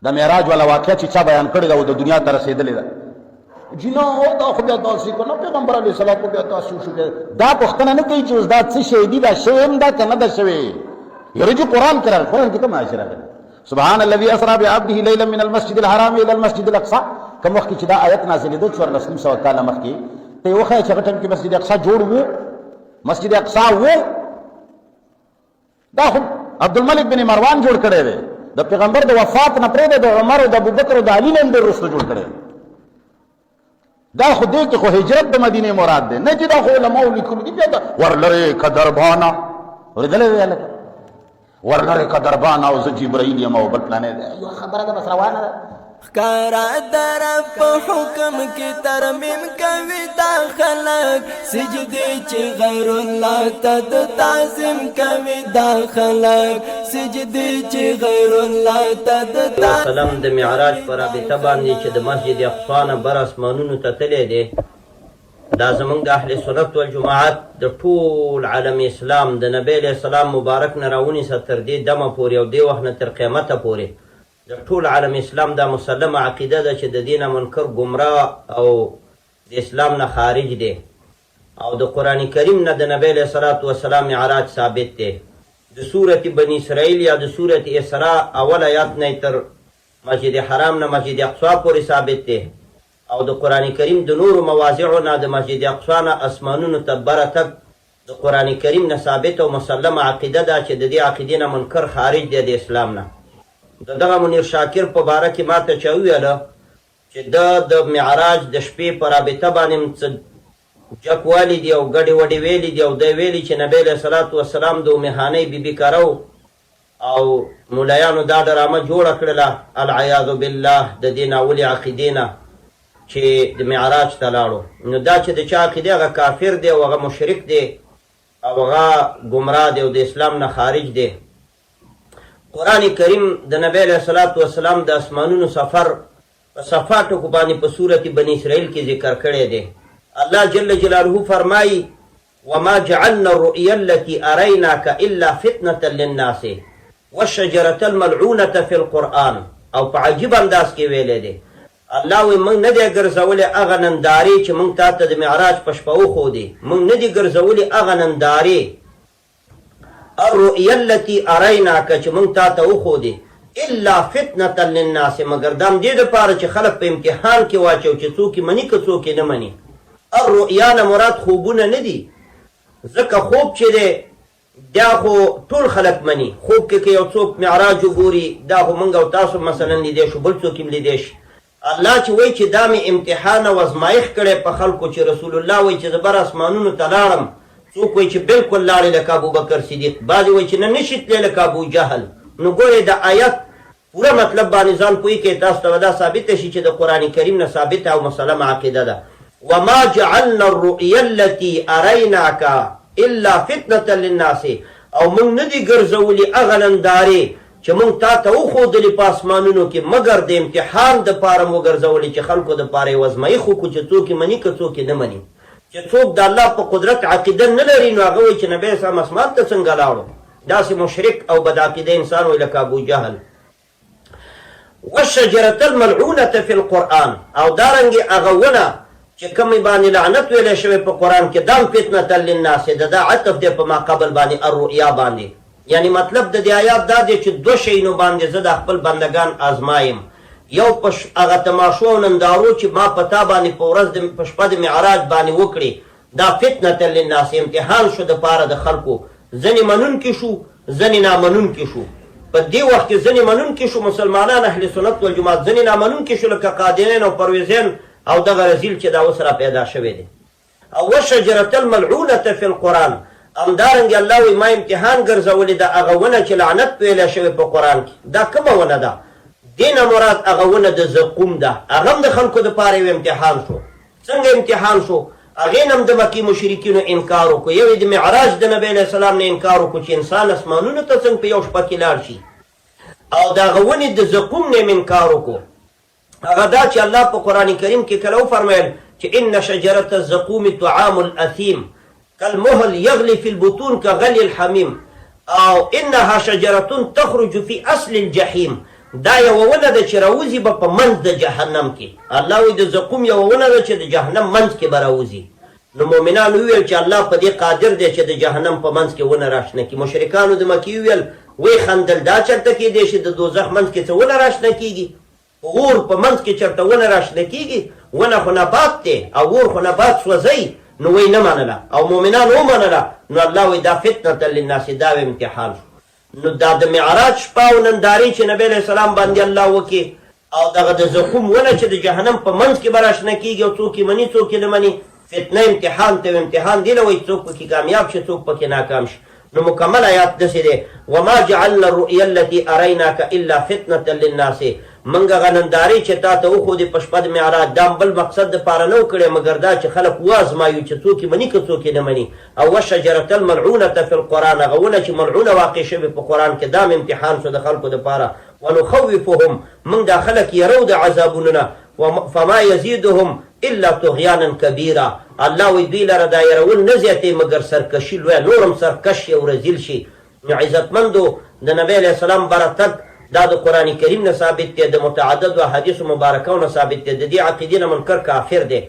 د معراج والا واقعه چې چا بیان کړې ده او د دنیا ته رسېدلې ده جنا دا خو بیا داسې که نه پیغمبر علیه السلام خو بیا داسې وشو دا پوښتنه نه کوي چې اوس دا څه شی دي دا شوی هم ده که نه ده شوی یاره چې قرآن کې راغلی قرآن کې کوم آیت راغلی سبحان الذي اسرى بعبده ليلا من المسجد الحرام الى المسجد الاقصى کوم وخت چې دا آیت نازلېده 1400 کاله مخکې ته یې وښیه چې هغه ټایم کې مسجد اقصی جوړ و مسجد اقصی و دا خو عبدالملک بن مروان جوړ کړی دی د پیغمبر د وفات نه پرېږده د عمر او د ابوبکر او د علي نه هم ډېر وروسته جوړ کړی دا خو دې کې خو هجرت د مدینې مراد دی نه چې دا خو علماو لیکلي دي بیا د ورلرې که دربانه اورېدلی دی هلکه ورلرې که دربانه او زه جبرائیل یم او بل پلانی دی یوه خبره ده بس روانه ده ښکارا در په حکم کې ترمیم کوي دا خلک سجدې چې غیر الله ته د تعظیم کوي دا خلک سجدې چې غیر الله ته د سلام د معراج پر رابطه باندې چې د مسجد اقصی نه بر اسمانونو ته تللی دی دا زمونږ د اهل سنت والجماعت د ټول عالم اسلام د نبی علیه السلام مبارک نه راونیسه تر دې دمه پورې او دې وخت نه تر قیامته پورې د ټول عالم اسلام دا مسلمه عقیده ده چې د دین منکر گمراه او د اسلام نه خارج دی او د قرآن کریم نه د نبی علیه الصلاة والسلام معراج ثابت دی د سورت بنی اسرائیل یا د سورت اسراء اول آیات نه تر مسجد حرام نه مسجد اقصی پورې ثابت دی او د قرآن کریم د نورو مواضعو نه د مسجد اقصی نه اسمانونو ته بره تک د قرآن کریم نه ثابت او مسلمه عقیده ده چې د دې عقیدې نه منکر خارج دی د اسلام نه د دغه منیر شاکر په باره کې ما ته چا وویله چې د معراج د شپې په رابطه باندې څه جکوالی دي او ګډې وډې ویلي دي او دی ویلي چې نبی علیه صلات وسلام د امهانۍ بیبي کرو او مولایانو دا ډرامه جوړه کړله العیاذ بالله د دې ناولې عقیدې نه چې د معراج ته لاړو نو دا چې د چا عقیدې هغه کافر دی او هغه مشرک دی او هغه ګمراه دی او د اسلام نه خارج دی قرآن کریم د نبی علیه الصلاة والسلام د اسمانونو سفر په صفا ټکو باندې په صورت بنی اسرائیل کې ذکر کړی دی الله جل جلاله فرمایي وما جعلنا الرؤيا التي أريناك إلا فتنة للناس والشجرة الملعونة في القرآن او په عجیب انداز کې ویلی دی الله وایي موږ نه دی ګرځولې هغه نندارې چې موږ تا ته د معراج په شپه وښودې موږ نه دي ګرځولې هغه نندارې الرؤيا التي أريناك چې موږ تا ته وښودې الا فتنة للناس مگر دام دې دپاره چې خلک په امتحان کې واچو چې څوک یې مني که څوک یې نه مني الرؤیا نه مراد خوبونه نه دي ځکه خوب چې دی دا خو ټول خلک مني خوب کې که یو څوک معراج وګوري دا خو موږ او تاسو مثلا لیدی شو بل څوک هم لیدی شي الله چې وایي چې دا مې امتحان او ازمایښت کړی په خلکو چې رسول الله وایي چې زه بر اسمانونو ته لاړم څوک وایي چې بالکل لاړې لکه ابوبکر صدیق بعضې وایي چې نه نشي تللی لکه ابو جهل نو ګورئ د آیت پوره مطلب باندې ځان پوهې کوي تاسو ته به دا ثابته شي چې د قرآن کریم نه ثابته او مسلمه عقیده ده وما جعلنا الرؤيا التي أريناك إلا فتنة للناس او موږ نه دي ګرځولي هغه نندارې چې موږ تا ته وښودلې په اسمانونو کې مګر د امتحان دپاره مو ګرځولې چې خلکو دپاره یې وزمایښ وکړو چې څوک یې مني که څوک یې نه مني چې څوک د الله په قدرت عقیده نه لري نو هغه وایي چې نبی اسلام اسمان ته څنګه لاړو داسې مشرک او بدعقیده انسان وایي لکه ابو جهل والشجرة الملعونة في القرآن او دارنګې هغه ونه چې کومې باندې لعنت ویلی شوی په قرآن کې دام فتنة للناس د دا عطف دی په ما قبل باندې الرؤیا باندې یعنی مطلب د دې آیات دا دی چې دو شیونو باندې زه د خپل بندگان آزمایم یو په هغه تماشو او نندارو چې ما په تا باندې په ورځ په شپه د معراج باندې وکړي دا فتنة للناس امتحان شو دپاره د خلکو ځینې منونکي شو ځینې نامنونکي شو په دې وخت کې ځینې منونکي شو مسلمانان اهل سنت والجماعت ځینې نامنونکي شو لکه قادیانین او پرویزین او دغه رزیل چې دا اوس را پیدا شوی دی او وشجرة الملعونة فی القرآن همدارنګې الله وایي ما امتحان ګرځولې د هغه ونه چې لعنت ویلی شوی په قرآن کې دا کومه ونه ده دې نه مراد هغه ونه د زقوم ده هغه هم د خلکو دپاره یو امتحان شو څنګه امتحان شو هغې نه هم د مکې مشرکینو انکار وکړو یو یې د معراج د نبی علیه السلام نه انکار وکړو چې انسان اسمانونو ته څنګه په یو شپه کې لاړ شي او د هغه ونې د زقوم نه هم انکار وکړو هغه دا چې الله په قرآن کریم کې کله وفرمیل چې ان شجرة الزقوم طعام الاثیم كالمهل يغلي في البطون كغلي الحميم او انها شجرة تخرج في اصل الجحيم دا یوه ونه ده چې راوځي به په منځ د جهنم کې. الله وایي د زقوم یوه ونه ده چې د جهنم منځ کې به راوځي. نو مؤمنانو وویل چې الله په دې قادر دی چې د جهنم په منځ کې ونه راشنه کړي. مشرکانو د مکې وویل وی خندل دا چېرته کېدی چې د دوزخ منځ کې څه ونه راشنه کېږي؟ اور په منځ کې چېرته ونه راشنه کېږي؟ ونه خو نبات دی او اور خو نبات سوځوي. نو وی نه منله او مؤمنان ومنله. نو الله وی دا فتنة للناس، دا امتحان. نو دا د معراج شپه او نندارې چې نبی علیه السلام باندې الله وکړي او دغه د زقوم ونه چې د جهنم په منځ کې به راشنه کېږي او څوک یې مني څوک یې نه مني، فتنه امتحان ته امتحان دی له وایي څوک پکې کامیاب شي څوک پکې ناکام شي. نو مکمل آیات داسې دی وما جعلنا الرؤیا التي اریناک الا فتنة للناس. منګ هغه نندارې چې تا ته وښودې په شپه د معراج دا بل مقصد دپاره نه و کړی مګر دا چې خلک وازمایو چې څوک یې مني که څوک یې نه مني. او وشجرة الملعونة فی القرآن، هغه ونه چې ملعونه واقع شوې په قرآن کې دا امتحان شو د خلکو دپاره. ونخوفهم من دا خلک یرو د عذابونو نه فما یزیدهم الا طغیانا کبیرا. الله وی دوی لره دا یرول نه زیاتې مګر سرکشي لویه، نورم سرکش شي او رذیل شي. نو عزتمندو د نبی علیه السلام برکت دا د قرآن کریم نه ثابت دی، د متعددو احادیثو مبارکو نه ثابت دی. د دې عقیدې نه منکر کافر دی.